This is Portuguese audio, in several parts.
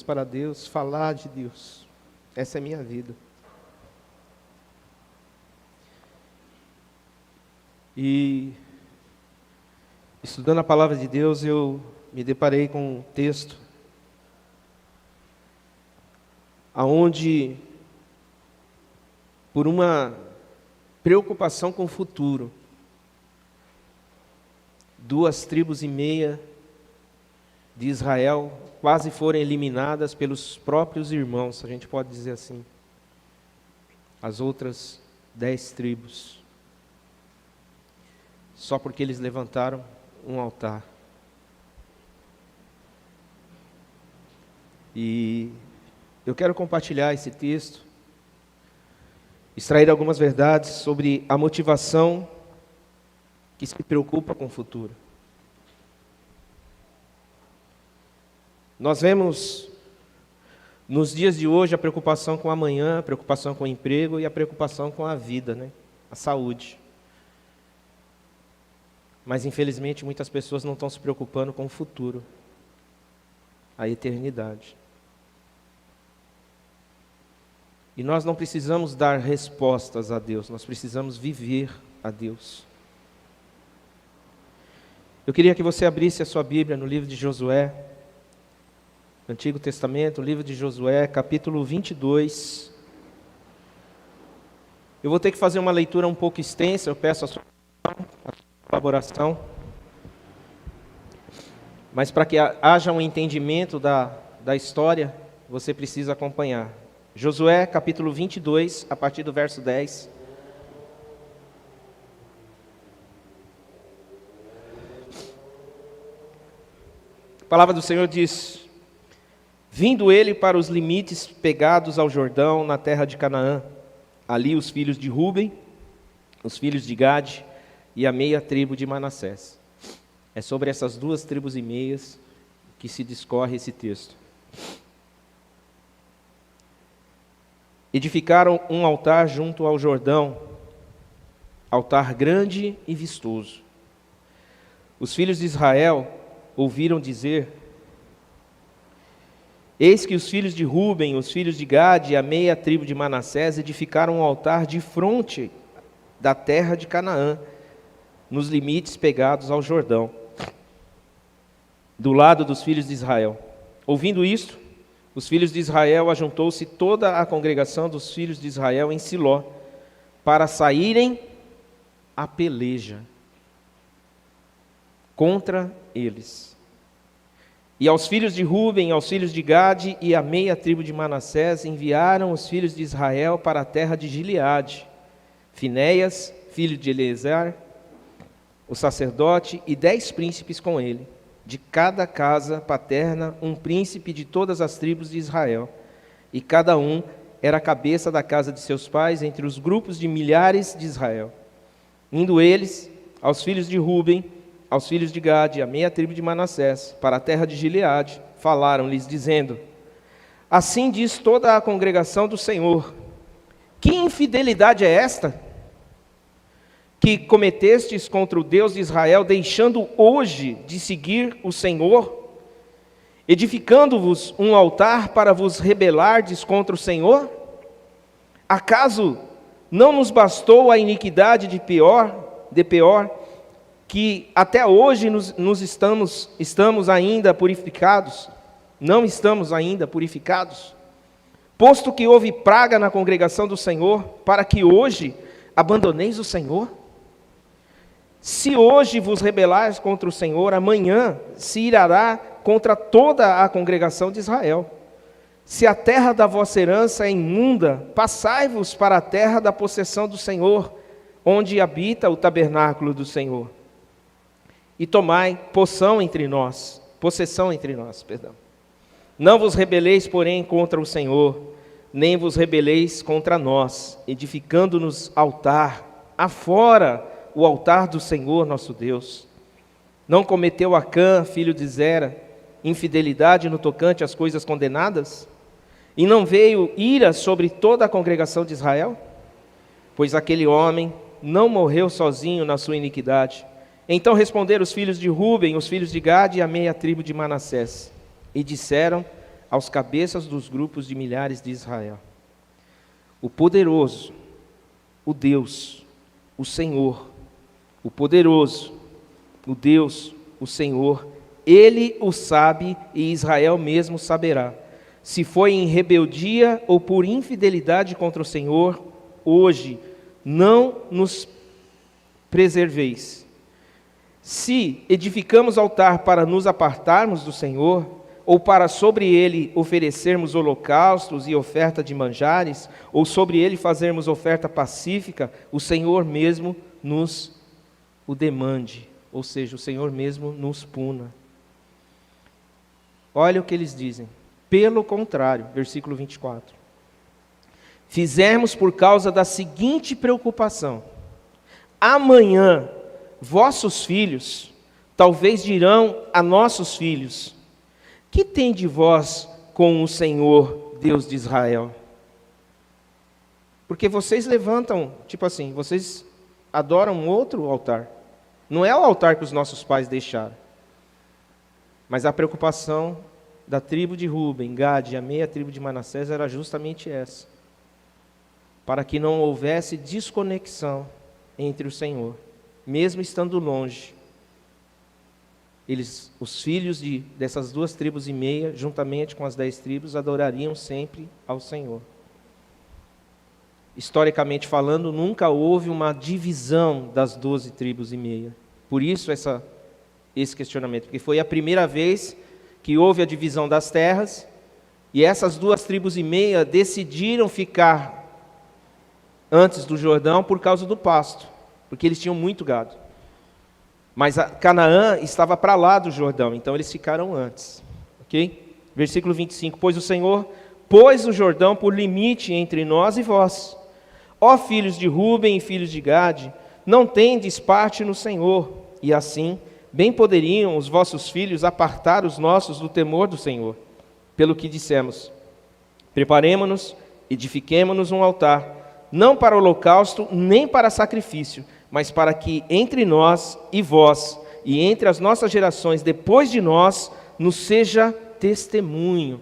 para Deus, falar de Deus. Essa é a minha vida. E estudando a palavra de Deus, eu me deparei com um texto aonde, por uma preocupação com o futuro, 2,5 tribos de Israel quase foram eliminadas pelos próprios irmãos, a gente pode dizer assim. As outras 10 tribos, só porque eles levantaram um altar. E eu quero compartilhar esse texto, extrair algumas verdades sobre a motivação que se preocupa com o futuro. Nós vemos nos dias de hoje a preocupação com o amanhã, a preocupação com o emprego e a preocupação com a vida, a saúde. Mas infelizmente muitas pessoas não estão se preocupando com o futuro, a eternidade. E nós não precisamos dar respostas a Deus, nós precisamos viver a Deus. Eu queria que você abrisse a sua Bíblia no livro de Josué, Antigo Testamento, livro de Josué, capítulo 22. Eu vou ter que fazer uma leitura um pouco extensa, eu peço a sua colaboração. Mas para que haja um entendimento da história, você precisa acompanhar. Josué, capítulo 22, a partir do verso 10. A palavra do Senhor diz: vindo ele para os limites pegados ao Jordão, na terra de Canaã, ali os filhos de Ruben, os filhos de Gade e a meia tribo de Manassés. É sobre essas 2,5 tribos que se discorre esse texto. Edificaram um altar junto ao Jordão, altar grande e vistoso. Os filhos de Israel ouviram dizer: eis que os filhos de Ruben, os filhos de Gade e a meia tribo de Manassés edificaram um altar de fronte da terra de Canaã, nos limites pegados ao Jordão, do lado dos filhos de Israel. Ouvindo isto, os filhos de Israel, ajuntou-se toda a congregação dos filhos de Israel em Siló, para saírem à peleja contra eles. E aos filhos de Ruben, aos filhos de Gade e à meia tribo de Manassés enviaram os filhos de Israel para a terra de Gileade, Finéias, filho de Eleazar, o sacerdote, e 10 príncipes com ele, de cada casa paterna um príncipe de todas as tribos de Israel, e cada um era a cabeça da casa de seus pais entre os grupos de milhares de Israel. Indo eles aos filhos de Ruben, aos filhos de Gade e a meia tribo de Manassés, para a terra de Gileade, falaram-lhes, dizendo: assim diz toda a congregação do Senhor: que infidelidade é esta que cometestes contra o Deus de Israel, deixando hoje de seguir o Senhor, edificando-vos um altar para vos rebelardes contra o Senhor? Acaso não nos bastou a iniquidade de Peor, que até hoje estamos ainda purificados? Não estamos ainda purificados? Posto que houve praga na congregação do Senhor, para que hoje abandoneis o Senhor? Se hoje vos rebelais contra o Senhor, amanhã se irá contra toda a congregação de Israel. Se a terra da vossa herança é imunda, passai-vos para a terra da possessão do Senhor, onde habita o tabernáculo do Senhor. E tomai possessão entre nós. Não vos rebeleis, porém, contra o Senhor, nem vos rebeleis contra nós, edificando-nos altar, afora o altar do Senhor nosso Deus. Não cometeu Acã, filho de Zera, infidelidade no tocante às coisas condenadas? E não veio ira sobre toda a congregação de Israel? Pois aquele homem não morreu sozinho na sua iniquidade. Então responderam os filhos de Ruben, os filhos de Gade e a meia tribo de Manassés, e disseram aos cabeças dos grupos de milhares de Israel. O poderoso, o Deus, o Senhor, o poderoso, o Deus, o Senhor, Ele o sabe e Israel mesmo saberá. Se foi em rebeldia ou por infidelidade contra o Senhor, hoje não nos preserveis. Se edificamos altar para nos apartarmos do Senhor, ou para sobre ele oferecermos holocaustos e oferta de manjares, ou sobre ele fazermos oferta pacífica, o Senhor mesmo nos o demande, ou seja, o Senhor mesmo nos puna. Olha o que eles dizem. Pelo contrário, versículo 24. Fizemos por causa da seguinte preocupação: amanhã vossos filhos talvez dirão a nossos filhos: que tem de vós com o Senhor, Deus de Israel? Porque vocês levantam, tipo assim, vocês adoram outro altar. Não é o altar que os nossos pais deixaram. Mas a preocupação da tribo de Ruben, Gade e a meia tribo de Manassés era justamente essa: para que não houvesse desconexão entre o Senhor, mesmo estando longe. Eles, os filhos dessas 2 tribos e meia, juntamente com as 10 tribos, adorariam sempre ao Senhor. Historicamente falando, nunca houve uma divisão das 12 tribos e meia. Por isso esse questionamento, porque foi a primeira vez que houve a divisão das terras, e essas 2 tribos e meia decidiram ficar antes do Jordão por causa do pasto, porque eles tinham muito gado. Mas Canaã estava para lá do Jordão, então eles ficaram antes. Ok? Versículo 25. Pois o Senhor pôs o Jordão por limite entre nós e vós. Ó filhos de Ruben e filhos de Gade, não tendes parte no Senhor. E assim, bem poderiam os vossos filhos apartar os nossos do temor do Senhor. Pelo que dissemos: preparemo-nos, edifiquemo-nos um altar, não para holocausto, nem para sacrifício, mas para que entre nós e vós, e entre as nossas gerações depois de nós, nos seja testemunho,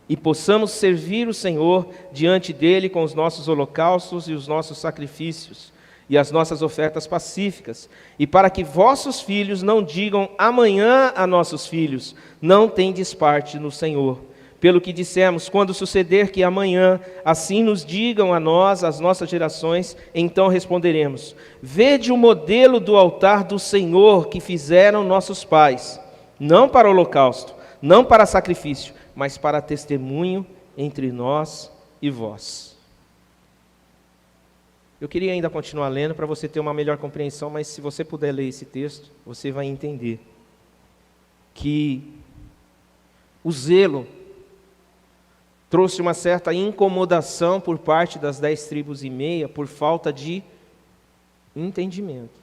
e possamos servir o Senhor diante dele com os nossos holocaustos e os nossos sacrifícios, e as nossas ofertas pacíficas, e para que vossos filhos não digam amanhã a nossos filhos: não tendes parte no Senhor. Pelo que dissemos: quando suceder que amanhã assim nos digam a nós, as nossas gerações, então responderemos: vede o modelo do altar do Senhor que fizeram nossos pais, não para holocausto, não para sacrifício, mas para testemunho entre nós e vós. Eu queria ainda continuar lendo para você ter uma melhor compreensão, mas se você puder ler esse texto, você vai entender que o zelo trouxe uma certa incomodação por parte das 10 tribos e meia por falta de entendimento.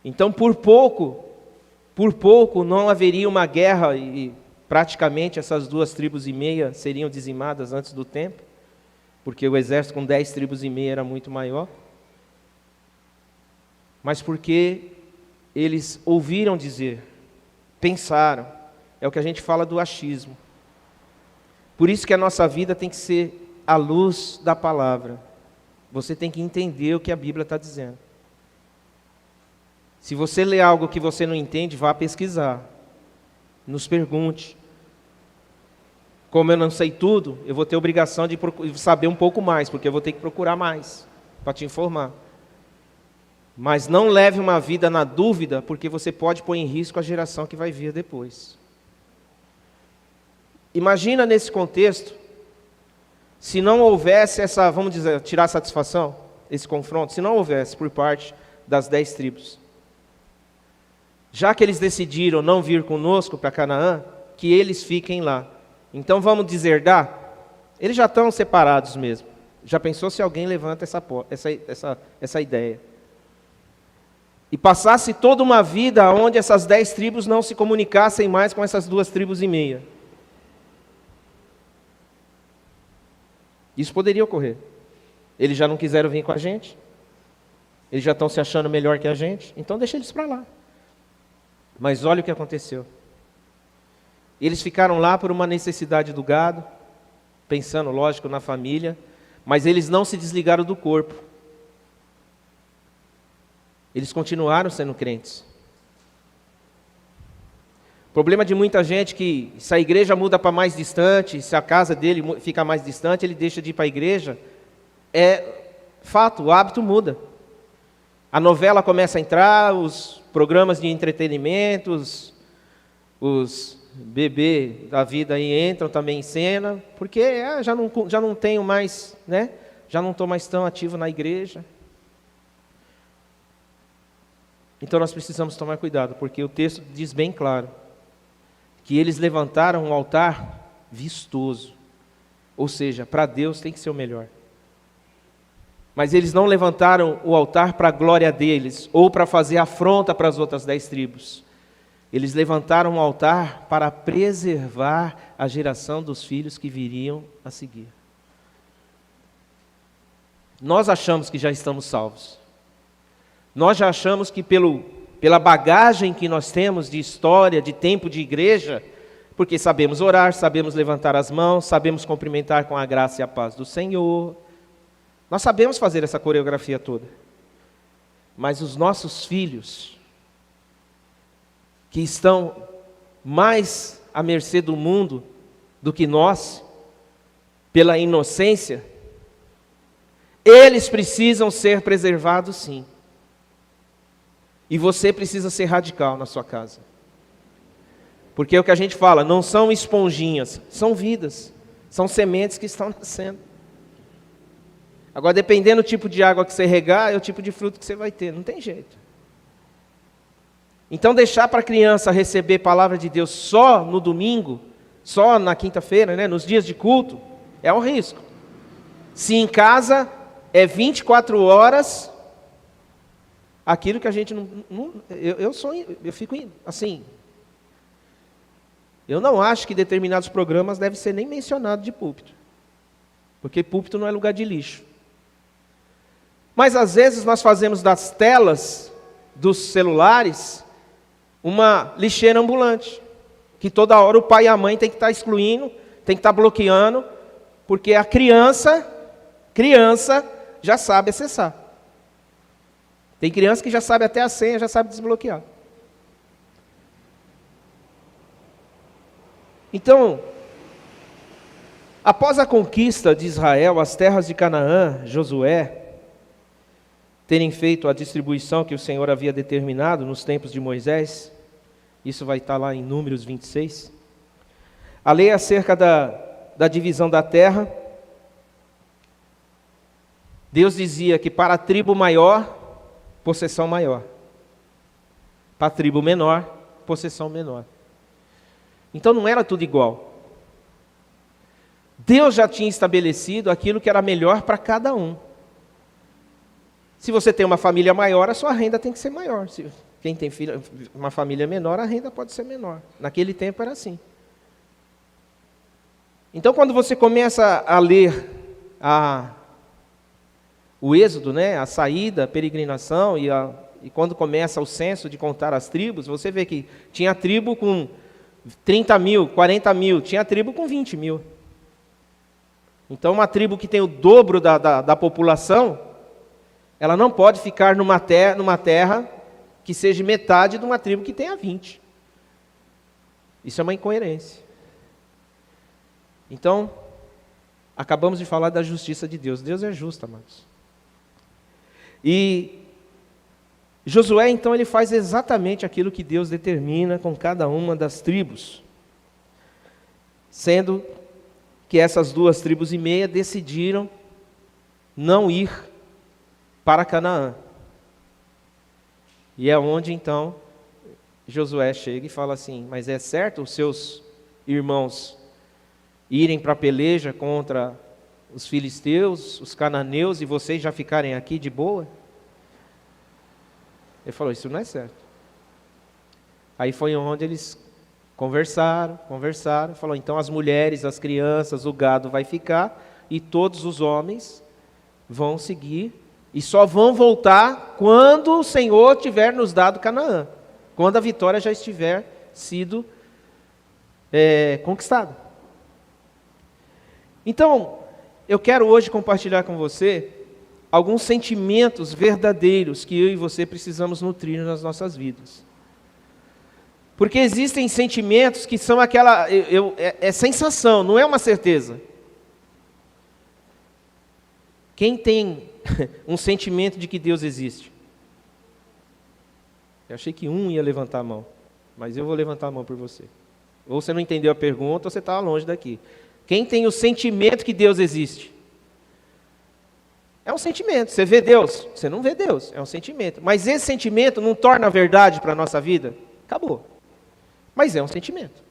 Então, por pouco não haveria uma guerra e praticamente essas 2 tribos e meia seriam dizimadas antes do tempo, porque o exército com 10 tribos e meia era muito maior. Mas porque eles ouviram dizer, pensaram, é o que a gente fala do achismo. Por isso que a nossa vida tem que ser à luz da palavra. Você tem que entender o que a Bíblia está dizendo. Se você lê algo que você não entende, vá pesquisar. Nos pergunte. Como eu não sei tudo, eu vou ter obrigação de saber um pouco mais, porque eu vou ter que procurar mais para te informar. Mas não leve uma vida na dúvida, porque você pode pôr em risco a geração que vai vir depois. Imagina nesse contexto, se não houvesse essa, vamos dizer, tirar satisfação, esse confronto, se não houvesse por parte das 10 tribos. Já que eles decidiram não vir conosco para Canaã, que eles fiquem lá. Então vamos deserdar? Eles já estão separados mesmo. Já pensou se alguém levanta essa ideia? E passasse toda uma vida onde essas 10 tribos não se comunicassem mais com essas 2 tribos e meia. Isso poderia ocorrer. Eles já não quiseram vir com a gente. Eles já estão se achando melhor que a gente. Então deixa eles para lá. Mas olha o que aconteceu. Eles ficaram lá por uma necessidade do gado, pensando, lógico, na família, mas eles não se desligaram do corpo. Eles continuaram sendo crentes. O problema de muita gente é que se a igreja muda para mais distante, se a casa dele fica mais distante, ele deixa de ir para a igreja. É fato, o hábito muda. A novela começa a entrar, os programas de entretenimento, os bebê da vida aí entram também em cena, porque já não tenho mais, né? Já não estou mais tão ativo na igreja. Então nós precisamos tomar cuidado, porque o texto diz bem claro que eles levantaram um altar vistoso, ou seja, para Deus tem que ser o melhor. Mas eles não levantaram o altar para a glória deles, ou para fazer afronta para as outras 10 tribos. Eles levantaram um altar para preservar a geração dos filhos que viriam a seguir. Nós achamos que já estamos salvos. Nós já achamos que pela bagagem que nós temos de história, de tempo de igreja, porque sabemos orar, sabemos levantar as mãos, sabemos cumprimentar com a graça e a paz do Senhor. Nós sabemos fazer essa coreografia toda. Mas os nossos filhos, que estão mais à mercê do mundo do que nós, pela inocência, eles precisam ser preservados sim. E você precisa ser radical na sua casa. Porque é o que a gente fala, não são esponjinhas, são vidas, são sementes que estão nascendo. Agora, dependendo do tipo de água que você regar, é o tipo de fruto que você vai ter, não tem jeito. Então, deixar para a criança receber a palavra de Deus só no domingo, só na quinta-feira, né, nos dias de culto, é um risco. Se em casa é 24 horas... Aquilo que a gente eu fico assim, eu não acho que determinados programas devem ser nem mencionados de púlpito, porque púlpito não é lugar de lixo. Mas às vezes nós fazemos das telas dos celulares uma lixeira ambulante, que toda hora o pai e a mãe tem que estar excluindo, tem que estar bloqueando, porque a criança já sabe acessar. Tem criança que já sabe até a senha, já sabe desbloquear. Então, após a conquista de Israel, as terras de Canaã, Josué, terem feito a distribuição que o Senhor havia determinado nos tempos de Moisés, isso vai estar lá em Números 26, a lei acerca da divisão da terra, Deus dizia que para a tribo maior, possessão maior. Para a tribo menor, possessão menor. Então não era tudo igual. Deus já tinha estabelecido aquilo que era melhor para cada um. Se você tem uma família maior, a sua renda tem que ser maior. Se quem tem uma família menor, a renda pode ser menor. Naquele tempo era assim. Então quando você começa a ler o êxodo, né, a saída, a peregrinação, e quando começa o censo de contar as tribos, você vê que tinha tribo com 30 mil, 40 mil, tinha tribo com 20 mil. Então uma tribo que tem o dobro da população, ela não pode ficar numa terra que seja metade de uma tribo que tenha 20. Isso é uma incoerência. Então, acabamos de falar da justiça de Deus. Deus é justo, amados. E Josué, então, ele faz exatamente aquilo que Deus determina com cada uma das tribos. Sendo que essas 2,5 tribos decidiram não ir para Canaã. E é onde, então, Josué chega e fala assim, mas é certo os seus irmãos irem para a peleja contra os filisteus, os cananeus, e vocês já ficarem aqui de boa? Ele falou, isso não é certo. Aí foi onde eles conversaram, falou, então as mulheres, as crianças, o gado vai ficar, e todos os homens vão seguir, e só vão voltar quando o Senhor tiver nos dado Canaã, quando a vitória já estiver sido conquistada. Então, eu quero hoje compartilhar com você alguns sentimentos verdadeiros que eu e você precisamos nutrir nas nossas vidas. Porque existem sentimentos que são aquela... é sensação, não é uma certeza. Quem tem um sentimento de que Deus existe? Eu achei que um ia levantar a mão, mas eu vou levantar a mão por você. Ou você não entendeu a pergunta, ou você está longe daqui. Quem tem o sentimento que Deus existe? É um sentimento. Você vê Deus? Você não vê Deus, é um sentimento. Mas esse sentimento não torna verdade para a nossa vida? Acabou. Mas é um sentimento.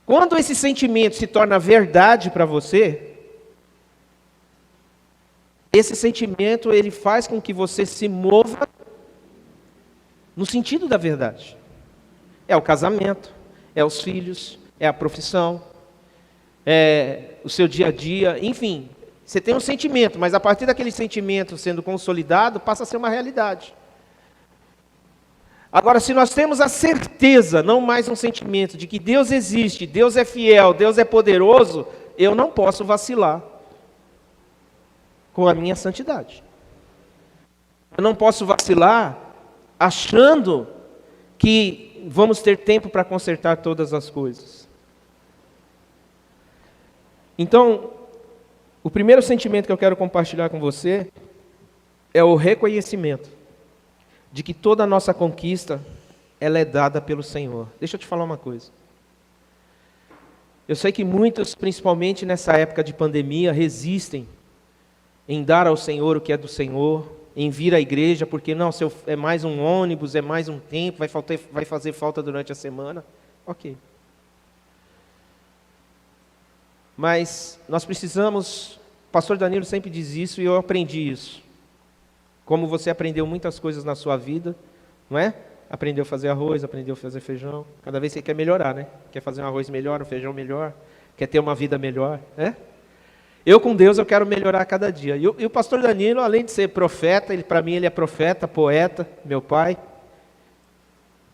Quando esse sentimento se torna verdade para você, esse sentimento ele faz com que você se mova no sentido da verdade. É o casamento, é os filhos, é a profissão, é o seu dia a dia, enfim. Você tem um sentimento, mas a partir daquele sentimento sendo consolidado, passa a ser uma realidade. Agora, se nós temos a certeza, não mais um sentimento, de que Deus existe, Deus é fiel, Deus é poderoso, eu não posso vacilar com a minha santidade. Eu não posso vacilar achando que vamos ter tempo para consertar todas as coisas. Então, o primeiro sentimento que eu quero compartilhar com você é o reconhecimento de que toda a nossa conquista, ela é dada pelo Senhor. Deixa eu te falar uma coisa. Eu sei que muitos, principalmente nessa época de pandemia, resistem em dar ao Senhor o que é do Senhor, em vir à igreja, porque não, se é mais um ônibus, é mais um tempo, vai fazer falta durante a semana. Ok. Mas nós precisamos, o pastor Danilo sempre diz isso e eu aprendi isso. Como você aprendeu muitas coisas na sua vida, não é? Aprendeu a fazer arroz, aprendeu a fazer feijão. Cada vez você quer melhorar, né? Quer fazer um arroz melhor, um feijão melhor, quer ter uma vida melhor, né? Eu com Deus eu quero melhorar a cada dia. E o pastor Danilo, além de ser profeta, para mim ele é profeta, poeta, meu pai.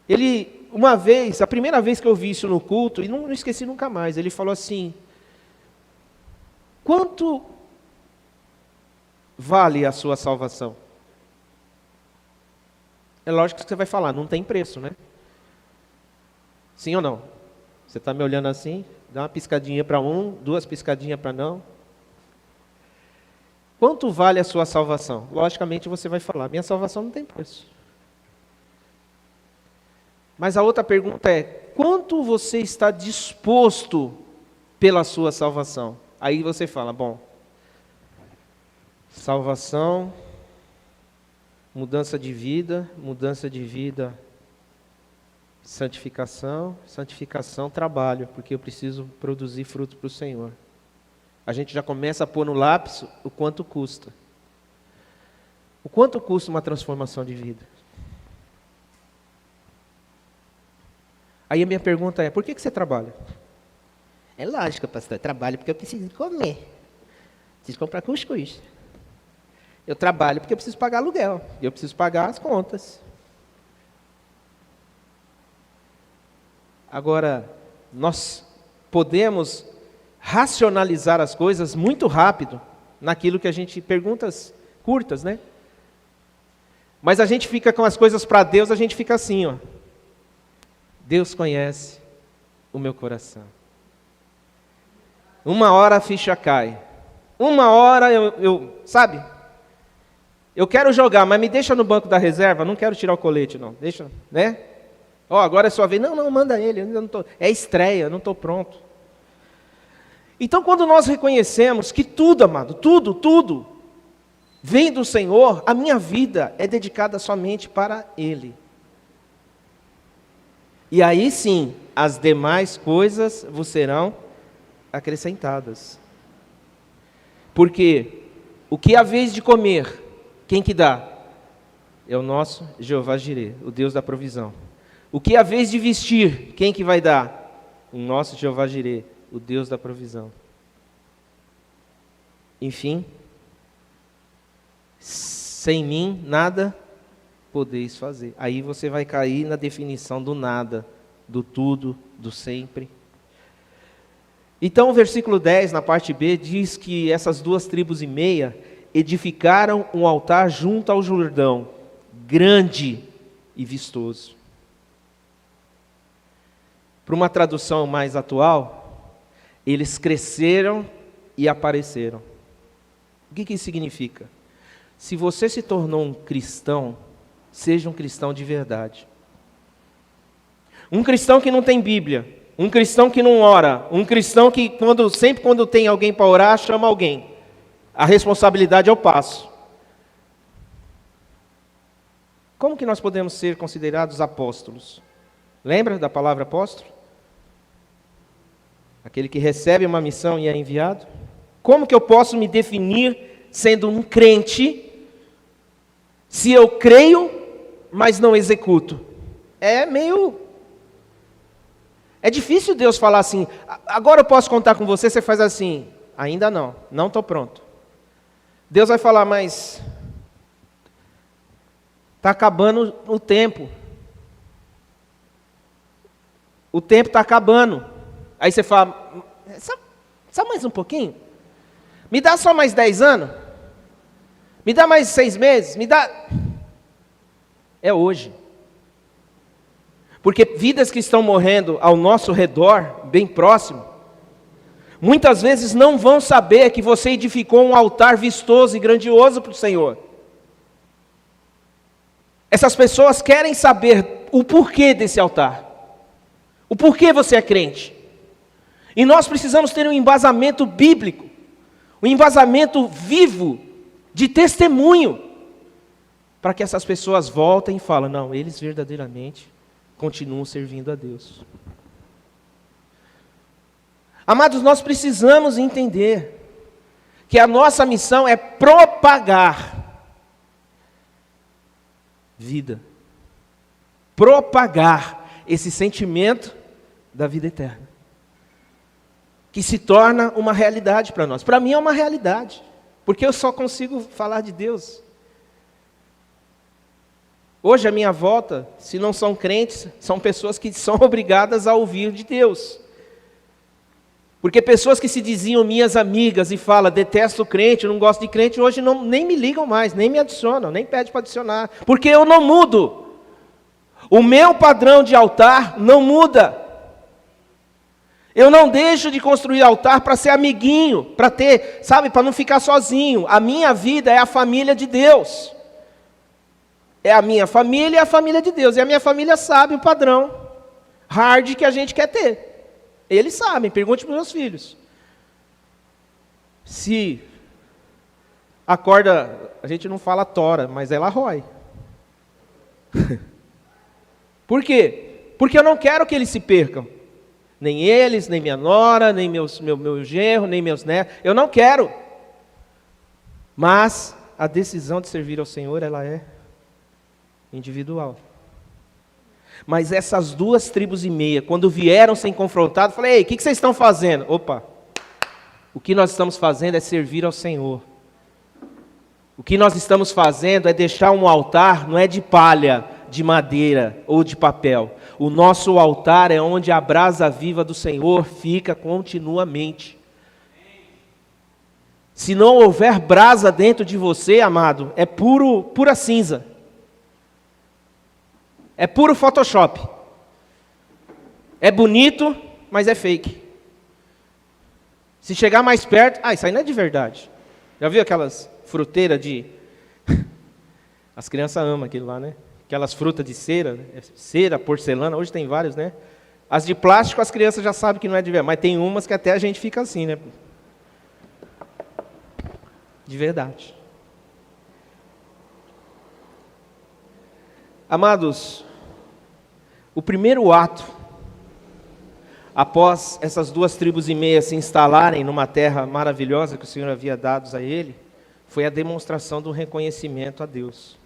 Ele, uma vez, a primeira vez que eu vi isso no culto, e não esqueci nunca mais, ele falou assim: quanto vale a sua salvação? É lógico que você vai falar, não tem preço, né? Sim ou não? Você está me olhando assim, dá uma piscadinha para um, duas piscadinhas para não. Quanto vale a sua salvação? Logicamente você vai falar, minha salvação não tem preço. Mas a outra pergunta é, quanto você está disposto pela sua salvação? Aí você fala, bom, salvação, mudança de vida, santificação, trabalho, porque eu preciso produzir fruto para o Senhor. A gente já começa a pôr no lápis o quanto custa. O quanto custa uma transformação de vida? Aí a minha pergunta é, por que você trabalha? É lógico, pastor, eu trabalho porque eu preciso comer. Preciso comprar cuscuz. Eu trabalho porque eu preciso pagar aluguel. E eu preciso pagar as contas. Agora, nós podemos racionalizar as coisas muito rápido naquilo que a gente... Perguntas curtas, né? Mas a gente fica com as coisas para Deus, a gente fica assim, ó. Deus conhece o meu coração. Uma hora a ficha cai. Uma hora sabe? Eu quero jogar, mas me deixa no banco da reserva, não quero tirar o colete, não. Deixa, né? Ó, agora é sua vez. Não, manda ele, eu ainda não tô. É estreia, eu não estou pronto. Então, quando nós reconhecemos que tudo, amado, tudo vem do Senhor, a minha vida é dedicada somente para Ele. E aí sim, as demais coisas vos serão acrescentadas. Porque o que há vez de comer, quem que dá? É o nosso Jeová Jireh, o Deus da provisão. O que há vez de vestir, quem que vai dar? O nosso Jeová Jireh, o Deus da provisão. Enfim, sem mim nada podeis fazer. Aí você vai cair na definição do nada. do tudo, do sempre. Então o versículo 10, na parte B, diz que essas 2,5 tribos edificaram um altar junto ao Jordão, grande e vistoso. Para uma tradução mais atual, eles cresceram e apareceram. O que isso significa? Se você se tornou um cristão, seja um cristão de verdade. Um cristão que não tem Bíblia, um cristão que não ora, um cristão que sempre quando tem alguém para orar, chama alguém. A responsabilidade eu passo. Como que nós podemos ser considerados apóstolos? Lembra da palavra apóstolo? Aquele que recebe uma missão e é enviado? Como que eu posso me definir sendo um crente se eu creio, mas não executo? É difícil Deus falar assim, agora eu posso contar com você, você faz assim, ainda não estou pronto. Deus vai falar, mas está acabando o tempo. O tempo está acabando. Aí você fala, só mais um pouquinho? Me dá só mais 10 anos? Me dá mais 6 meses? Me dá... É hoje. Porque vidas que estão morrendo ao nosso redor, bem próximo, muitas vezes não vão saber que você edificou um altar vistoso e grandioso para o Senhor. Essas pessoas querem saber o porquê desse altar. O porquê você é crente. E nós precisamos ter um embasamento bíblico, um embasamento vivo, de testemunho, para que essas pessoas voltem e falem, não, eles verdadeiramente continuam servindo a Deus. Amados, nós precisamos entender que a nossa missão é propagar vida. Propagar esse sentimento da vida eterna. Que se torna uma realidade para nós. Para mim é uma realidade. Porque eu só consigo falar de Deus. Hoje, à minha volta, se não são crentes, são pessoas que são obrigadas a ouvir de Deus. Porque pessoas que se diziam minhas amigas e falam, detesto crente, não gosto de crente, hoje nem me ligam mais, nem me adicionam, nem pedem para adicionar. Porque eu não mudo. O meu padrão de altar não muda. Eu não deixo de construir altar para ser amiguinho, para ter, para não ficar sozinho. A minha vida é a família de Deus. É a minha família e a família de Deus. E a minha família sabe o padrão hard que a gente quer ter. Eles sabem, pergunte para os meus filhos. Se a corda, a gente não fala tora, mas ela rói. Por quê? Porque eu não quero que eles se percam. Nem eles, nem minha nora, nem meu genro, nem meus netos. Eu não quero. Mas a decisão de servir ao Senhor, ela é individual. Mas essas 2,5 tribos, quando vieram ser confrontados, eu falei, ei, o que vocês estão fazendo? Opa, o que nós estamos fazendo é servir ao Senhor. O que nós estamos fazendo é deixar um altar, não é de palha, de madeira ou de papel. O nosso altar é onde a brasa viva do Senhor fica continuamente. Se não houver brasa dentro de você, amado, é pura cinza. É puro Photoshop. É bonito, mas é fake. Se chegar mais perto, isso aí não é de verdade. Já viu aquelas fruteiras de... As crianças amam aquilo lá, né? Aquelas frutas de cera, né? Cera, porcelana, hoje tem várias, né? As de plástico as crianças já sabem que não é de verdade, mas tem umas que até a gente fica assim, né? De verdade. Amados, o primeiro ato, após essas 2,5 tribos se instalarem numa terra maravilhosa que o Senhor havia dado a ele, foi a demonstração do reconhecimento a Deus.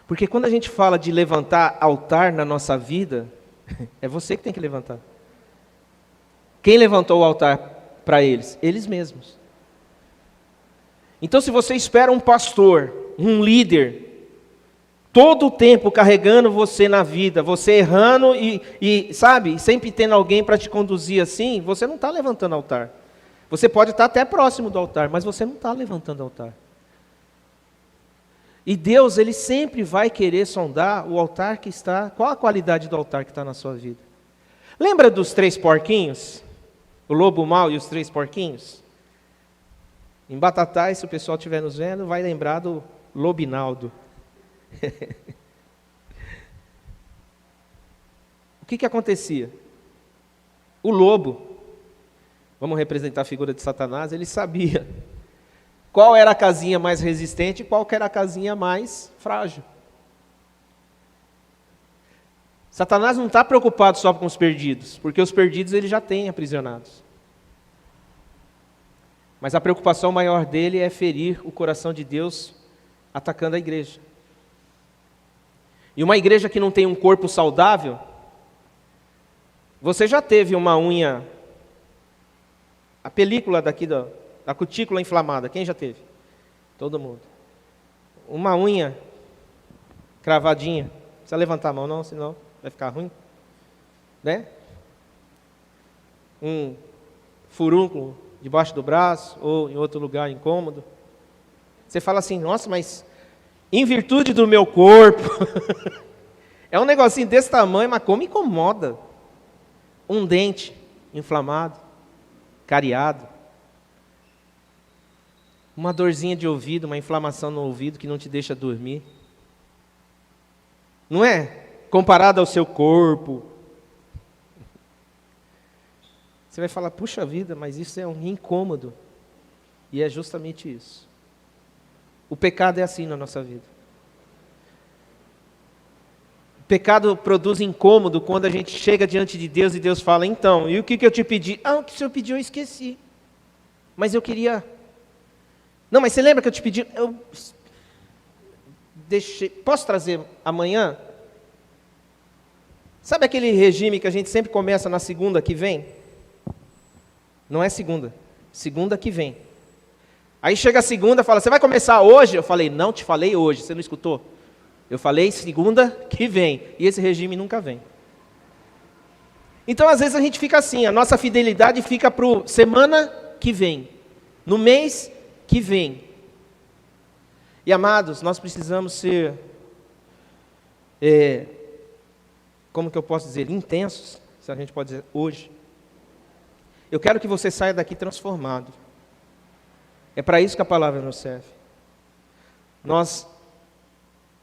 Porque quando a gente fala de levantar altar na nossa vida, é você que tem que levantar. Quem levantou o altar para eles? Eles mesmos. Então, se você espera um pastor, um líder, todo o tempo carregando você na vida, você errando e sabe, sempre tendo alguém para te conduzir assim, você não está levantando altar. Você pode estar até próximo do altar, mas você não está levantando altar. E Deus, Ele sempre vai querer sondar o altar que está, qual a qualidade do altar que está na sua vida. Lembra dos 3 porquinhos? O lobo mau e os 3 porquinhos? Em Batatais, se o pessoal estiver nos vendo, vai lembrar do Lobinaldo. O que acontecia? O lobo, vamos representar a figura de Satanás, ele sabia qual era a casinha mais resistente e qual era a casinha mais frágil. Satanás não está preocupado só com os perdidos, porque os perdidos ele já tem aprisionados. Mas a preocupação maior dele é ferir o coração de Deus atacando a igreja. E uma igreja que não tem um corpo saudável, você já teve uma unha, a película daqui da cutícula inflamada, quem já teve? Todo mundo. Uma unha cravadinha, não precisa levantar a mão não, senão vai ficar ruim. Né? Um furúnculo debaixo do braço, ou em outro lugar incômodo. Você fala assim, nossa, mas em virtude do meu corpo, é um negocinho desse tamanho, mas como incomoda. Um dente inflamado, cariado, uma dorzinha de ouvido, uma inflamação no ouvido que não te deixa dormir. Não é? Comparado ao seu corpo. Você vai falar, puxa vida, mas isso é um incômodo. E é justamente isso. O pecado é assim na nossa vida. O pecado produz incômodo quando a gente chega diante de Deus e Deus fala, então, e o que eu te pedi? Ah, o que o Senhor pediu eu esqueci. Mas eu queria... Não, mas você lembra que eu te pedi? Eu deixei... Posso trazer amanhã? Sabe aquele regime que a gente sempre começa na segunda que vem? Não é segunda. Segunda que vem. Aí chega a segunda e fala, você vai começar hoje? Eu falei, não te falei hoje, você não escutou? Eu falei segunda que vem. E esse regime nunca vem. Então, às vezes, a gente fica assim, a nossa fidelidade fica para o semana que vem, no mês que vem. E, amados, nós precisamos ser, como que eu posso dizer, intensos, se a gente pode dizer, hoje. Eu quero que você saia daqui transformado. É para isso que a palavra nos serve. Nós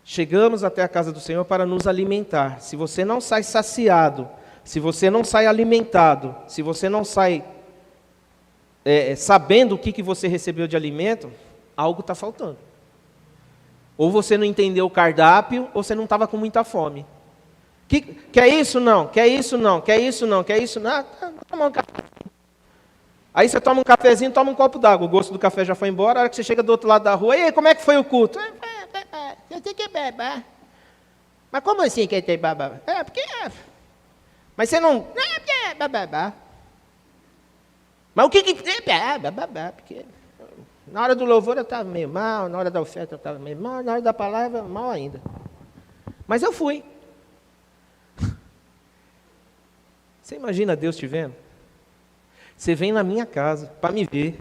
chegamos até a casa do Senhor para nos alimentar. Se você não sai saciado, se você não sai alimentado, se você não sai sabendo o que você recebeu de alimento, algo está faltando. Ou você não entendeu o cardápio, ou você não estava com muita fome. Quer isso? Não. Quer isso? Não. Quer isso? Não. Quer isso? Não. Toma um café. Aí você toma um cafezinho, toma um copo d'água. O gosto do café já foi embora. A hora que você chega do outro lado da rua, e aí, como é que foi o culto? Eu tenho que beber. Mas como assim que tem babá? Porque... Mas você não... É babá. Mas o que... Babá, porque... Na hora do louvor eu estava meio mal, na hora da oferta eu estava meio mal, na hora da palavra, mal ainda. Mas eu fui. Você imagina Deus te vendo? Você vem na minha casa para me ver,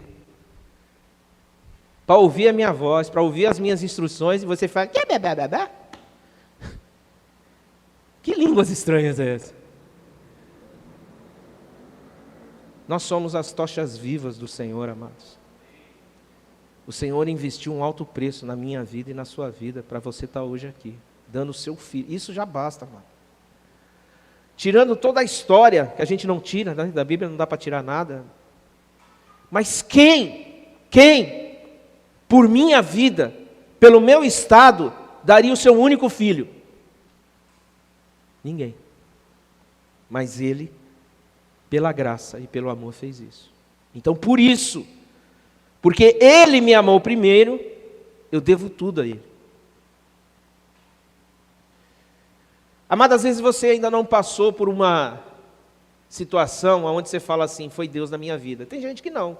para ouvir a minha voz, para ouvir as minhas instruções, e você fala, que línguas estranhas é essa? Nós somos as tochas vivas do Senhor, amados. O Senhor investiu um alto preço na minha vida e na sua vida, para você estar hoje aqui, dando o seu filho. Isso já basta, amado. Tirando toda a história, que a gente não tira, né? Da Bíblia não dá para tirar nada. Mas quem, por minha vida, pelo meu estado, daria o seu único filho? Ninguém. Mas Ele, pela graça e pelo amor, fez isso. Então, por isso, porque Ele me amou primeiro, eu devo tudo a Ele. Amado, às vezes você ainda não passou por uma situação onde você fala assim, foi Deus na minha vida. Tem gente que não.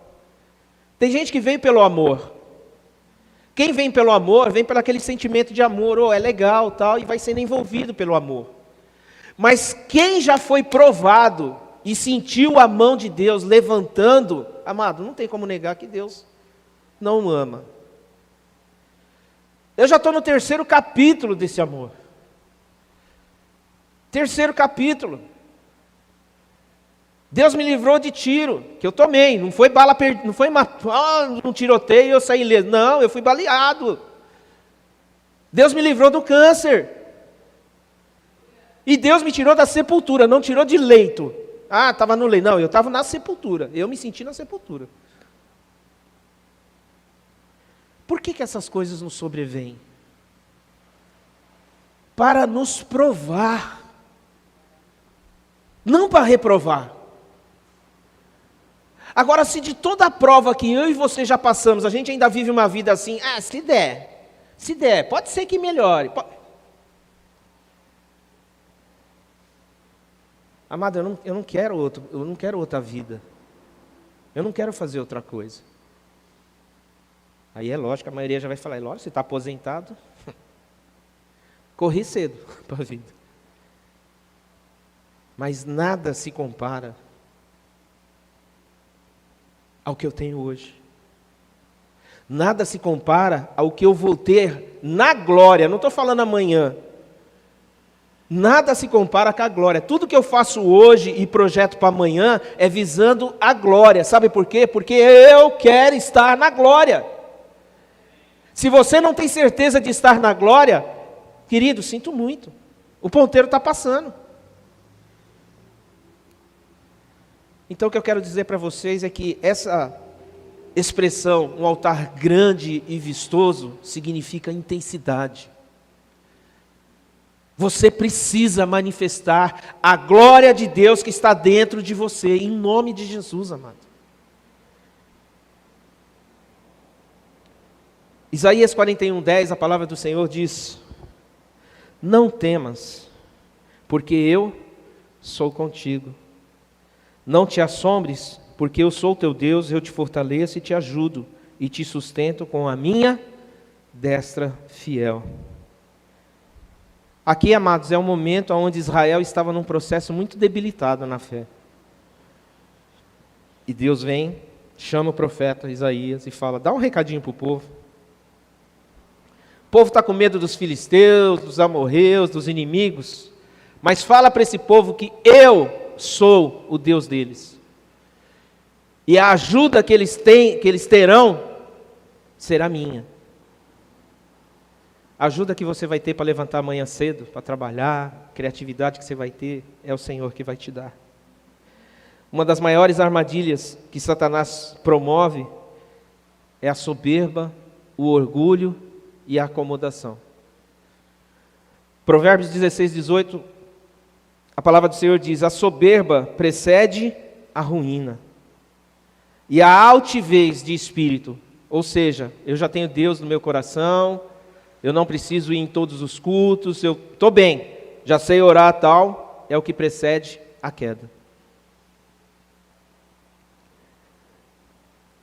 Tem gente que veio pelo amor. Quem vem pelo amor, vem pelo aquele sentimento de amor, é legal, tal, e vai sendo envolvido pelo amor. Mas quem já foi provado e sentiu a mão de Deus levantando, amado, não tem como negar que Deus não o ama. Eu já estou no 3º capítulo desse amor. 3º capítulo. Deus me livrou de tiro, que eu tomei, não foi bala perdida, não foi um tiroteio e eu saí ileso. Não, eu fui baleado. Deus me livrou do câncer. E Deus me tirou da sepultura, não tirou de leito. Ah, estava no leito. Não, eu estava na sepultura. Eu me senti na sepultura. Por que essas coisas nos sobrevêm? Para nos provar. Não para reprovar. Agora, se de toda a prova que eu e você já passamos, a gente ainda vive uma vida assim, se der, pode ser que melhore. Amado, eu não quero outra vida. Eu não quero fazer outra coisa. Aí é lógico, a maioria já vai falar, lógico, você está aposentado, corri cedo para a vida. Mas nada se compara ao que eu tenho hoje. Nada se compara ao que eu vou ter na glória. Não estou falando amanhã. Nada se compara com a glória. Tudo que eu faço hoje e projeto para amanhã é visando a glória. Sabe por quê? Porque eu quero estar na glória. Se você não tem certeza de estar na glória, querido, sinto muito. O ponteiro está passando. Então o que eu quero dizer para vocês é que essa expressão, um altar grande e vistoso, significa intensidade. Você precisa manifestar a glória de Deus que está dentro de você, em nome de Jesus, amado. Isaías 41:10, a palavra do Senhor diz: não temas, porque eu sou contigo. Não te assombres, porque eu sou teu Deus, eu te fortaleço e te ajudo, e te sustento com a minha destra fiel. Aqui, amados, é um momento onde Israel estava num processo muito debilitado na fé. E Deus vem, chama o profeta Isaías e fala, dá um recadinho para o povo. O povo está com medo dos filisteus, dos amorreus, dos inimigos, mas fala para esse povo que eu sou o Deus deles. E a ajuda que eles terão, será minha. A ajuda que você vai ter para levantar amanhã cedo, para trabalhar, a criatividade que você vai ter, é o Senhor que vai te dar. Uma das maiores armadilhas que Satanás promove é a soberba, o orgulho e a acomodação. Provérbios 16:18, a palavra do Senhor diz, a soberba precede a ruína, e a altivez de espírito, ou seja, eu já tenho Deus no meu coração, eu não preciso ir em todos os cultos, eu estou bem, já sei orar tal, é o que precede a queda.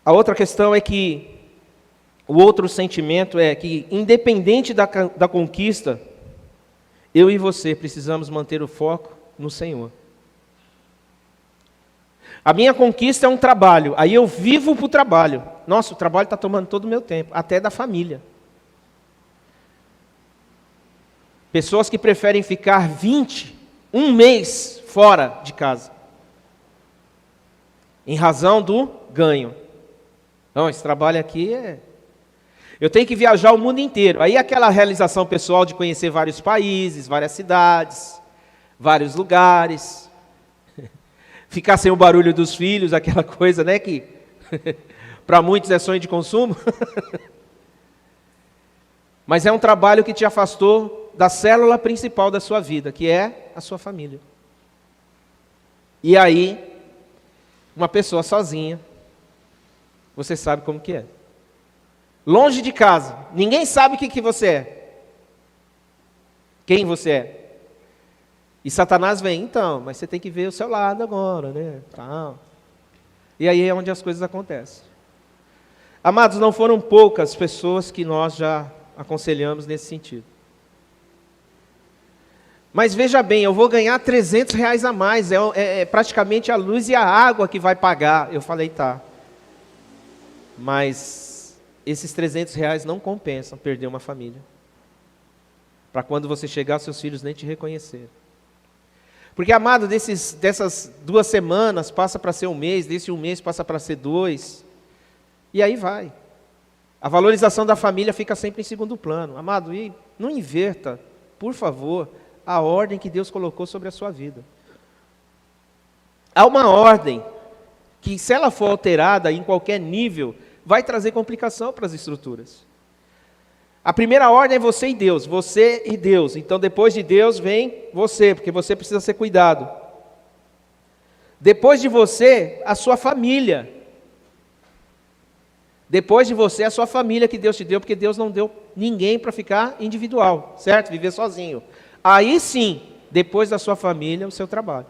A outra questão é que, o outro sentimento é que, independente da conquista, eu e você precisamos manter o foco no Senhor. A minha conquista é um trabalho, aí eu vivo para o trabalho. Nossa, o trabalho está tomando todo o meu tempo, até da família. Pessoas que preferem ficar um mês fora de casa, em razão do ganho. Não, esse trabalho aqui eu tenho que viajar o mundo inteiro. Aí aquela realização pessoal de conhecer vários países, várias cidades, vários lugares, ficar sem o barulho dos filhos, aquela coisa, né, que para muitos é sonho de consumo. Mas é um trabalho que te afastou da célula principal da sua vida, que é a sua família. E aí, uma pessoa sozinha, você sabe como que é. Longe de casa, ninguém sabe o que você é. Quem você é. E Satanás vem, então, mas você tem que ver o seu lado agora, né? Tal. E aí é onde as coisas acontecem. Amados, não foram poucas pessoas que nós já aconselhamos nesse sentido. Mas veja bem, eu vou ganhar R$300 a mais, é praticamente a luz e a água que vai pagar. Eu falei, tá. Mas esses R$300 não compensam perder uma família. Para quando você chegar, seus filhos nem te reconhecerem. Porque, amado, dessas 2 semanas passa para ser um mês, desse um mês passa para ser 2. E aí vai. A valorização da família fica sempre em segundo plano. Amado, e não inverta, por favor, a ordem que Deus colocou sobre a sua vida. Há uma ordem que, se ela for alterada em qualquer nível, vai trazer complicação para as estruturas. A primeira ordem é você e Deus, você e Deus. Então, depois de Deus vem você, porque você precisa ser cuidado. Depois de você, a sua família. Depois de você, a sua família que Deus te deu, porque Deus não deu ninguém para ficar individual, certo? Viver sozinho. Aí sim, depois da sua família, o seu trabalho.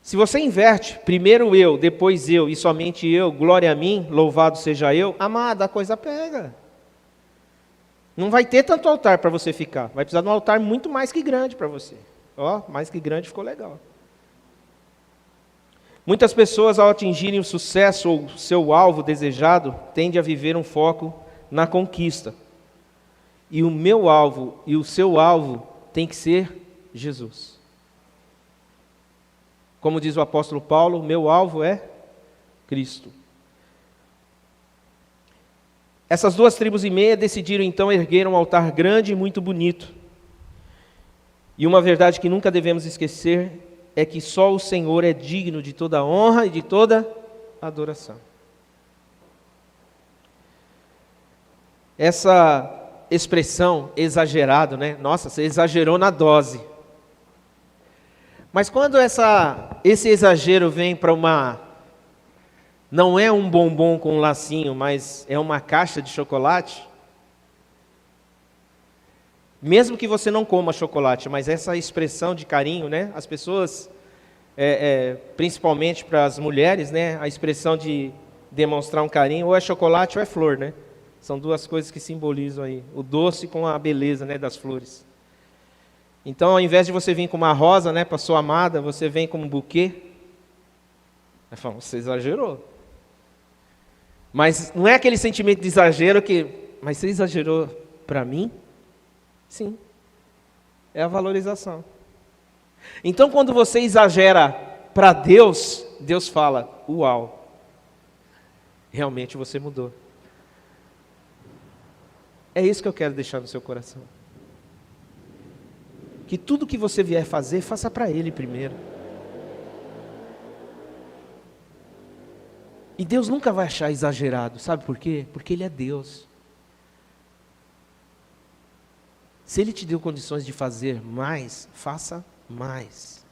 Se você inverte, primeiro eu, depois eu e somente eu, glória a mim, louvado seja eu, amado, a coisa pega. Não vai ter tanto altar para você ficar, vai precisar de um altar muito mais que grande para você. Ó, mais que grande ficou legal. Muitas pessoas, ao atingirem o sucesso ou o seu alvo desejado, tendem a viver um foco na conquista. E o meu alvo e o seu alvo tem que ser Jesus. Como diz o apóstolo Paulo, meu alvo é Cristo. Essas 2,5 tribos decidiram então erguer um altar grande e muito bonito. E uma verdade que nunca devemos esquecer é que só o Senhor é digno de toda honra e de toda adoração. Essa expressão exagerado, né? Nossa, você exagerou na dose. Mas quando esse exagero vem para não é um bombom com um lacinho, mas é uma caixa de chocolate, mesmo que você não coma chocolate, mas essa expressão de carinho, né? As pessoas, principalmente para as mulheres, né? A expressão de demonstrar um carinho, ou é chocolate ou é flor, né? São 2 coisas que simbolizam aí, o doce com a beleza, né, das flores. Então, ao invés de você vir com uma rosa, né, para sua amada, você vem com um buquê. Aí fala, você exagerou. Mas não é aquele sentimento de exagero mas você exagerou para mim? Sim. É a valorização. Então, quando você exagera para Deus, Deus fala, uau, realmente você mudou. É isso que eu quero deixar no seu coração. Que tudo que você vier fazer, faça para Ele primeiro. E Deus nunca vai achar exagerado, sabe por quê? Porque Ele é Deus. Se Ele te deu condições de fazer mais, faça mais.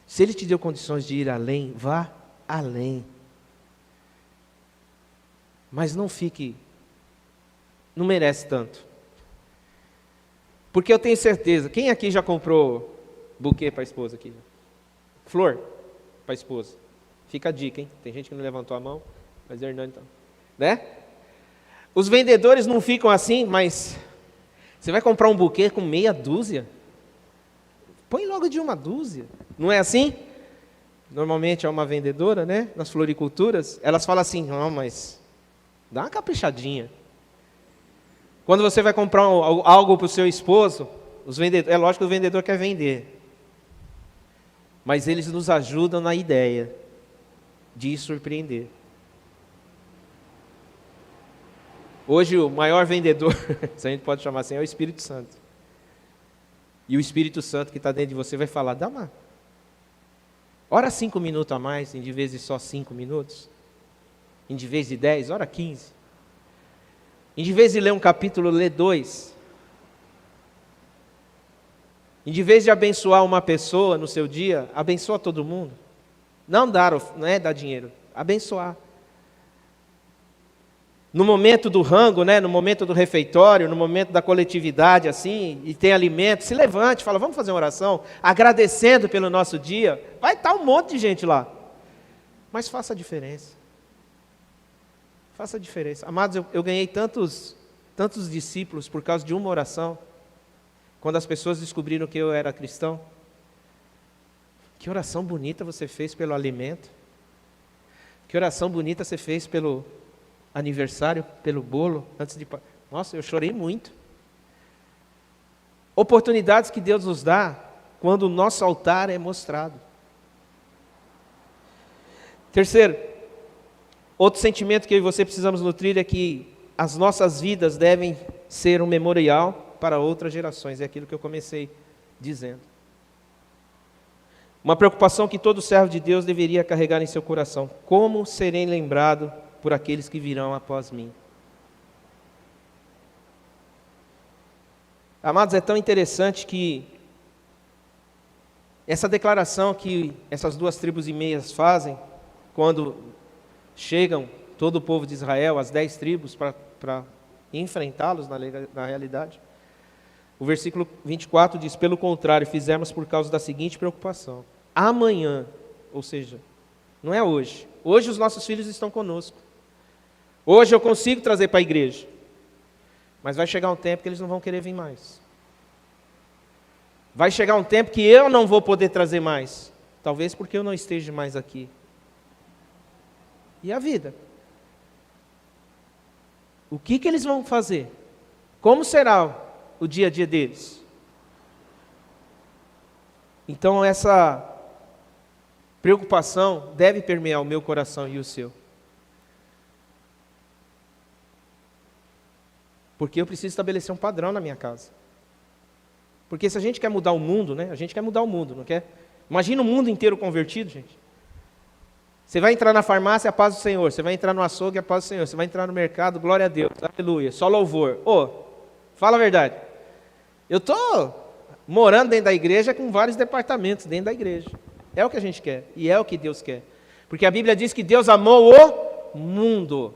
Se Ele te deu condições de ir além, vá além. Mas não merece tanto. Porque eu tenho certeza, quem aqui já comprou buquê para a esposa aqui? Flor para a esposa. Fica a dica, hein? Tem gente que não levantou a mão, mas Hernando então. Né? Os vendedores não ficam assim, mas você vai comprar um buquê com meia dúzia? Põe logo de uma dúzia. Não é assim? Normalmente é uma vendedora, né? Nas floriculturas, elas falam assim, não, mas dá uma caprichadinha. Quando você vai comprar algo para o seu esposo, é lógico que o vendedor quer vender. Mas eles nos ajudam na ideia de surpreender. Hoje o maior vendedor, se a gente pode chamar assim, é o Espírito Santo. E o Espírito Santo que está dentro de você vai falar, ora 5 minutos a mais, em vez de só 5 minutos. Em vez de 10, ora 15. Em vez de ler um capítulo, lê 2. Em vez de abençoar uma pessoa no seu dia, abençoa todo mundo. Não é dar dinheiro, abençoar. No momento do rango, né, no momento do refeitório, no momento da coletividade, assim, e tem alimento, se levante, fala, vamos fazer uma oração, agradecendo pelo nosso dia. Vai estar um monte de gente lá. Mas faça a diferença. Faça a diferença. Amados, eu ganhei tantos discípulos por causa de uma oração. Quando as pessoas descobriram que eu era cristão. Que oração bonita você fez pelo alimento. Que oração bonita você fez pelo aniversário, pelo bolo. Nossa, eu chorei muito. Oportunidades que Deus nos dá quando o nosso altar é mostrado. Terceiro, outro sentimento que eu e você precisamos nutrir é que as nossas vidas devem ser um memorial para outras gerações. É aquilo que eu comecei dizendo. Uma preocupação que todo servo de Deus deveria carregar em seu coração. Como serei lembrado por aqueles que virão após mim? Amados, é tão interessante que essa declaração que essas 2 tribos e meias fazem, quando chegam todo o povo de Israel, as 10 tribos, para enfrentá-los na realidade. O versículo 24 diz: pelo contrário, fizemos por causa da seguinte preocupação. Amanhã, ou seja, não é hoje. Hoje os nossos filhos estão conosco. Hoje eu consigo trazer para a igreja. Mas vai chegar um tempo que eles não vão querer vir mais. Vai chegar um tempo que eu não vou poder trazer mais. Talvez porque eu não esteja mais aqui. E a vida? O que eles vão fazer? Como será o dia a dia deles? Então essa preocupação deve permear o meu coração e o seu. Porque eu preciso estabelecer um padrão na minha casa. Porque se a gente quer mudar o mundo, né? A gente quer mudar o mundo, não quer? Imagina o mundo inteiro convertido, gente. Você vai entrar na farmácia, a paz do Senhor. Você vai entrar no açougue, a paz do Senhor. Você vai entrar no mercado, glória a Deus, aleluia, só louvor. Fala a verdade. Eu estou morando dentro da igreja com vários departamentos dentro da igreja. É o que a gente quer, e é o que Deus quer. Porque a Bíblia diz que Deus amou o mundo.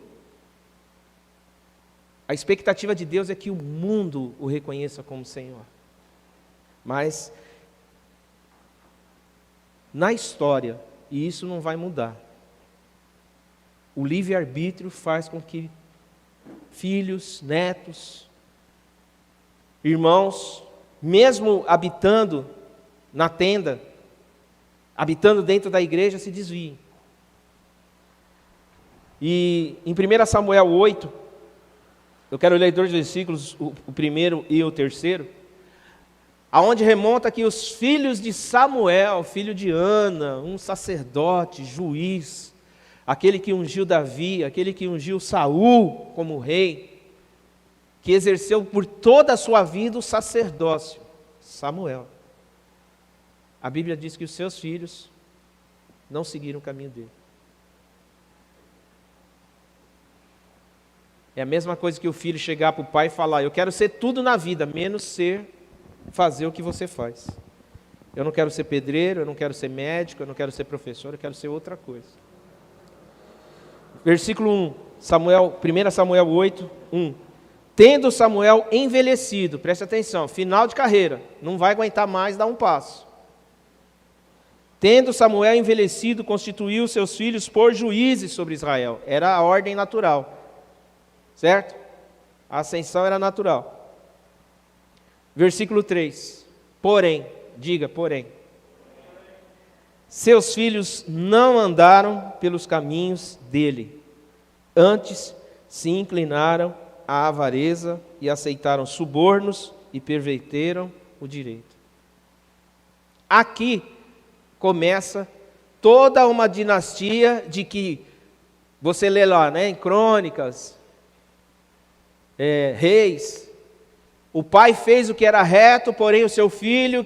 A expectativa de Deus é que o mundo o reconheça como Senhor. Mas, na história, e isso não vai mudar, o livre-arbítrio faz com que filhos, netos, irmãos, mesmo habitando na tenda, habitando dentro da igreja, se desviem. E em 1 Samuel 8, eu quero ler 2 versículos, o primeiro e o terceiro, aonde remonta que os filhos de Samuel, filho de Ana, um sacerdote, juiz, aquele que ungiu Davi, aquele que ungiu Saul como rei, que exerceu por toda a sua vida o sacerdócio, Samuel. A Bíblia diz que os seus filhos não seguiram o caminho dele. É a mesma coisa que o filho chegar para o pai e falar: eu quero ser tudo na vida, menos fazer o que você faz. Eu não quero ser pedreiro, eu não quero ser médico, eu não quero ser professor, eu quero ser outra coisa. Versículo 1, 1 Samuel 8, 1. Tendo Samuel envelhecido, preste atenção, final de carreira, não vai aguentar mais dar um passo. Tendo Samuel envelhecido, constituiu seus filhos por juízes sobre Israel. Era a ordem natural, certo? A ascensão era natural. Versículo 3, porém, diga porém, seus filhos não andaram pelos caminhos dele, antes se inclinaram à avareza e aceitaram subornos e perverteram o direito. Aqui começa toda uma dinastia de que, você lê lá, né, em Crônicas, Reis, o pai fez o que era reto, porém o seu filho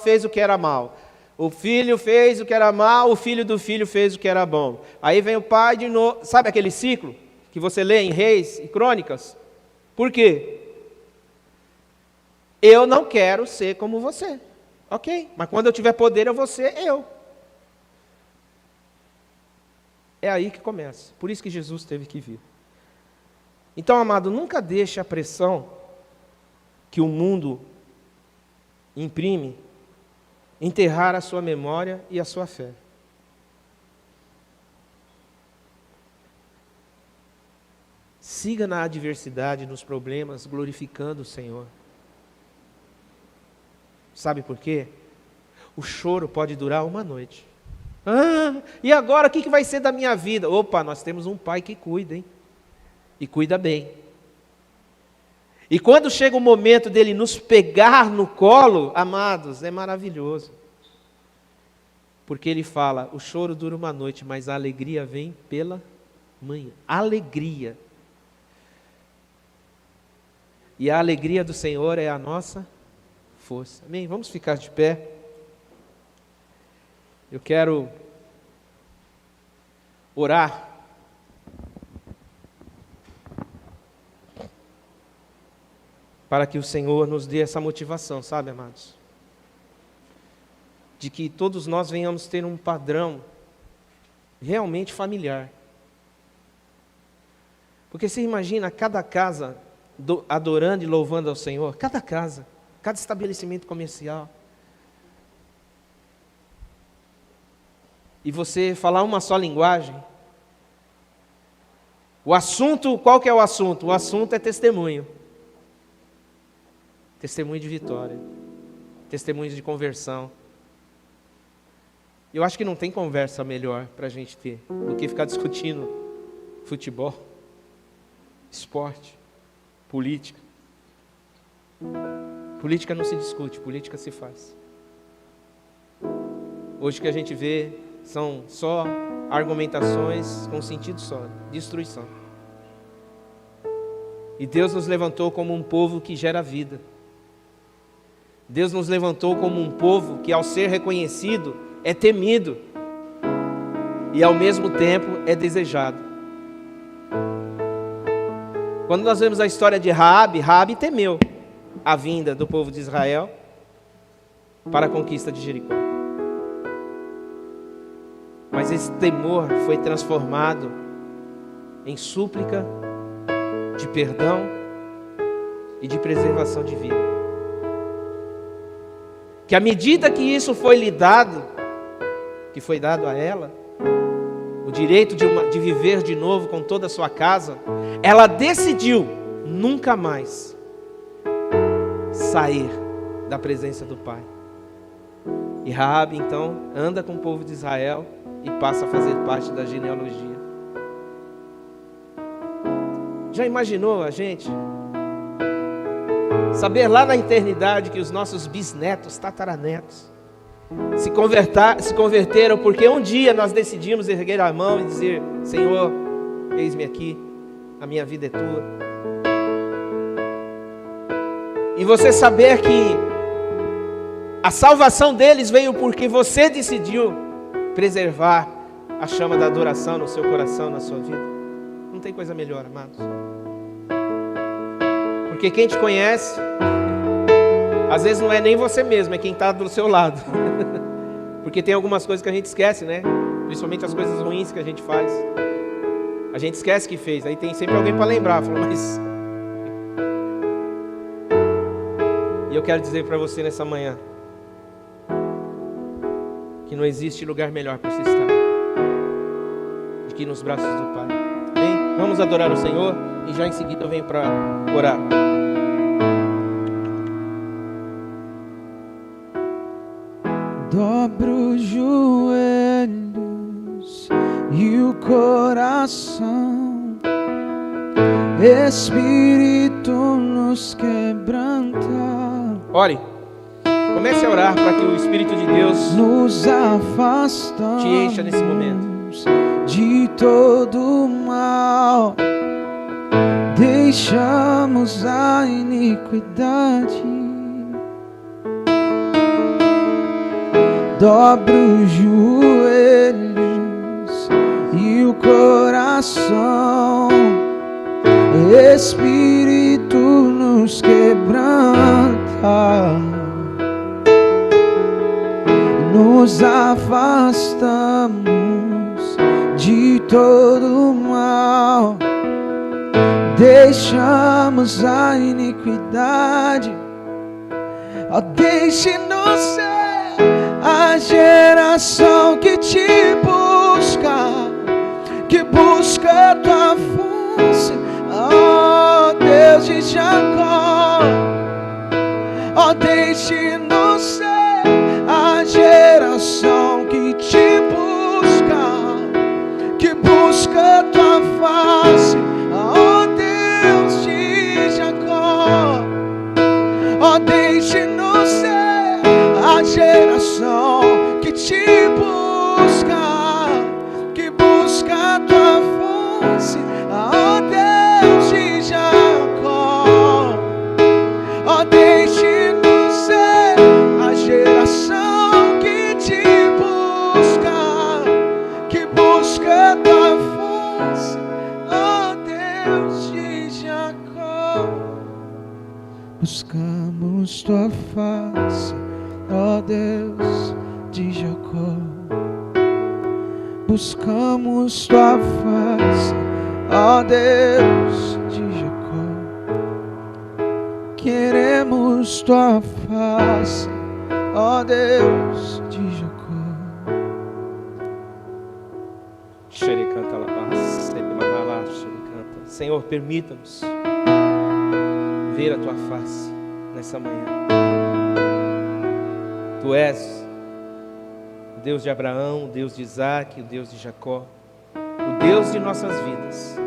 fez o que era mal. O filho fez o que era mal, o filho do filho fez o que era bom. Aí vem o pai de novo. Sabe aquele ciclo que você lê em Reis e Crônicas? Por quê? Eu não quero ser como você. Ok, mas quando eu tiver poder eu vou ser eu. É aí que começa. Por isso que Jesus teve que vir. Então, amado, nunca deixe a pressão que o mundo imprime enterrar a sua memória e a sua fé. Siga na adversidade, nos problemas, glorificando o Senhor. Sabe por quê? O choro pode durar uma noite. E agora o que vai ser da minha vida? Opa, nós temos um Pai que cuida, hein? E cuida bem. E quando chega o momento dele nos pegar no colo, amados, é maravilhoso. Porque ele fala, o choro dura uma noite, mas a alegria vem pela manhã. Alegria. E a alegria do Senhor é a nossa força. Amém? Vamos ficar de pé. Eu quero orar. Para que o Senhor nos dê essa motivação, sabe, amados? De que todos nós venhamos ter um padrão realmente familiar. Porque você imagina cada casa adorando e louvando ao Senhor, cada casa, cada estabelecimento comercial. E você falar uma só linguagem. O assunto, qual que é o assunto? O assunto é testemunho. Testemunho de vitória. Testemunhos de conversão. Eu acho que não tem conversa melhor para a gente ter do que ficar discutindo futebol, esporte, política. Política não se discute, política se faz. Hoje o que a gente vê são só argumentações com sentido só, destruição. E Deus nos levantou como um povo que gera vida. Deus nos levantou como um povo que, ao ser reconhecido, é temido e, ao mesmo tempo, é desejado. Quando nós vemos a história de Raabe temeu a vinda do povo de Israel para a conquista de Jericó. Mas esse temor foi transformado em súplica de perdão e de preservação de vida. Que à medida que isso foi lhe dado, que foi dado a ela, o direito de viver de novo com toda a sua casa, ela decidiu nunca mais sair da presença do Pai. E Raabe então anda com o povo de Israel e passa a fazer parte da genealogia. Já imaginou a gente saber lá na eternidade que os nossos bisnetos, tataranetos, se converteram porque um dia nós decidimos erguer a mão e dizer: Senhor, eis-me aqui, a minha vida é tua. E você saber que a salvação deles veio porque você decidiu preservar a chama da adoração no seu coração, na sua vida. Não tem coisa melhor, amados. Porque quem te conhece, às vezes não é nem você mesmo, é quem está do seu lado. Porque tem algumas coisas que a gente esquece, né? Principalmente as coisas ruins que a gente faz. A gente esquece que fez, aí tem sempre alguém para lembrar. Fala, mas... E eu quero dizer para você nessa manhã que não existe lugar melhor para você estar do que nos braços do Pai. Bem, vamos adorar o Senhor e já em seguida eu venho para orar. Dobro os joelhos e o coração, Espírito nos quebranta. Ore. Comece a orar para que o Espírito de Deus nos afastamos te encha nesse momento de todo mal, deixamos a iniquidade, dobra os joelhos e o coração, Espírito nos quebranta. Nos afastamos de todo mal, deixamos a iniquidade. Ó, deixe-nos ser a geração que te busca, que busca tua face. ó Deus de Jacó, ó, deixe-nos ser a geração que te busca tua face, ó Deus de Jacó, ó, deixe-nos ser a geração que te busca tua face, ó Deus de Jacó, ó, deixe-nos ser a geração que te busca tua face, ó Deus de Jacó. Buscamos tua face, ó Deus de Jacó. Buscamos tua face, ó Deus de Jacó. Queremos tua face, ó Deus de Jacó. Senhor, permita-nos ver a tua face nessa manhã. Tu és o Deus de Abraão, o Deus de Isaac, o Deus de Jacó, o Deus de nossas vidas.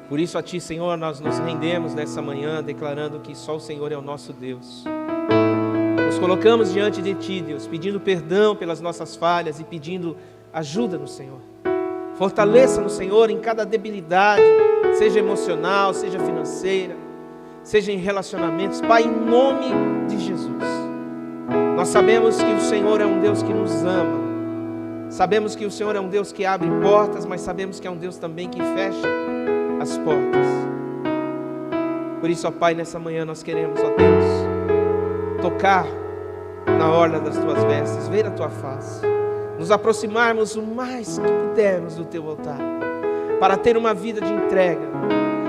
Por isso a Ti, Senhor, nós nos rendemos nessa manhã, declarando que só o Senhor é o nosso Deus. Nos colocamos diante de Ti, Deus, pedindo perdão pelas nossas falhas e pedindo ajuda no Senhor. Fortaleça-nos, Senhor, em cada debilidade, seja emocional, seja financeira, seja em relacionamentos. Pai, em nome de Jesus. Nós sabemos que o Senhor é um Deus que nos ama. Sabemos que o Senhor é um Deus que abre portas, mas sabemos que é um Deus também que fecha as portas. Por isso, ó Pai, nessa manhã nós queremos, ó Deus, tocar na orla das Tuas vestes, ver a Tua face, nos aproximarmos o mais que pudermos do Teu altar, para ter uma vida de entrega,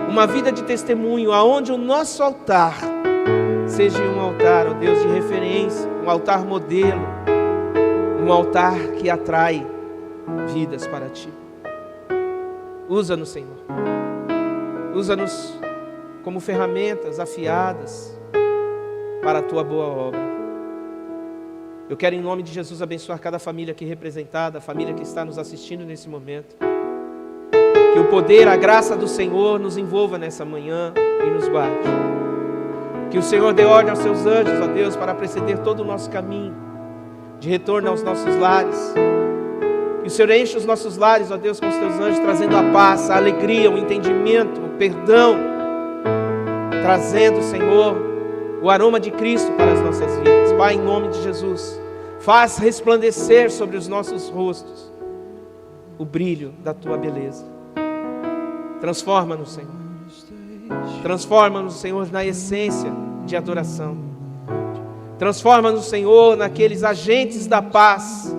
uma vida de testemunho, aonde o nosso altar seja um altar, ó Deus, de referência, um altar modelo, um altar que atrai vidas para Ti. Usa-nos, Senhor, usa-nos como ferramentas afiadas para a Tua boa obra. Eu quero, em nome de Jesus, abençoar cada família aqui representada, a família que está nos assistindo nesse momento. Que o poder, a graça do Senhor nos envolva nessa manhã e nos guarde. Que o Senhor dê ordem aos seus anjos, ó Deus, para preceder todo o nosso caminho de retorno aos nossos lares. Que o Senhor enche os nossos lares, ó Deus, com os teus anjos, trazendo a paz, a alegria, o entendimento, o perdão, trazendo, Senhor, o aroma de Cristo para as nossas vidas. Pai, em nome de Jesus, faz resplandecer sobre os nossos rostos o brilho da Tua beleza. Transforma-nos, Senhor. Transforma-nos, Senhor, na essência de adoração. Transforma-nos, Senhor, naqueles agentes da paz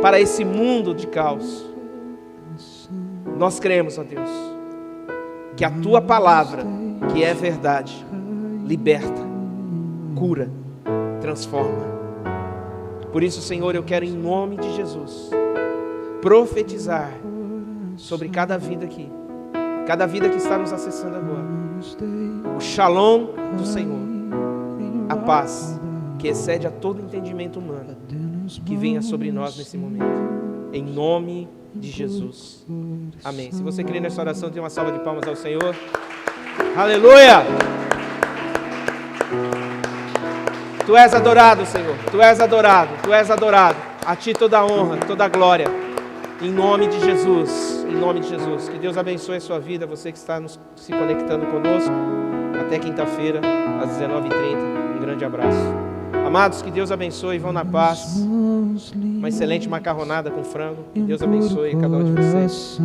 para esse mundo de caos. Nós cremos, ó Deus, que a Tua palavra, que é verdade, liberta, cura, transforma. Por isso, Senhor, eu quero, em nome de Jesus, profetizar sobre cada vida aqui, cada vida que está nos acessando agora, o shalom do Senhor, a paz que excede a todo entendimento humano, que venha sobre nós nesse momento, em nome de Jesus. Amém. Se você crê nessa oração, dê uma salva de palmas ao Senhor. Aleluia! Tu és adorado, Senhor. Tu és adorado. Tu és adorado. A Ti toda a honra, toda a glória. Em nome de Jesus. Em nome de Jesus. Que Deus abençoe a sua vida. Você que está se conectando conosco. Até quinta-feira, às 19h30. Um grande abraço. Amados, que Deus abençoe. Vão na paz. Uma excelente macarronada com frango. Que Deus abençoe cada um de vocês.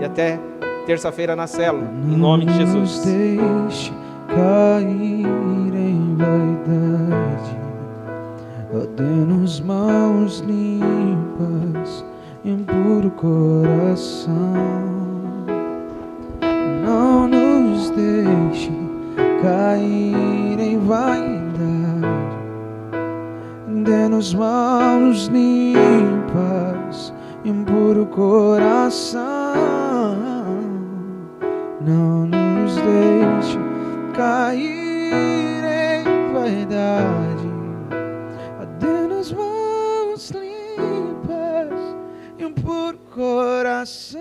E até terça-feira na célula. Em nome de Jesus. Cair em vaidade, ó, dê-nos mãos limpas e um puro coração. Não nos deixe cair em vaidade, dê-nos mãos limpas e um puro coração. Não nos vaidade. Dê-nos mãos limpas e um puro coração.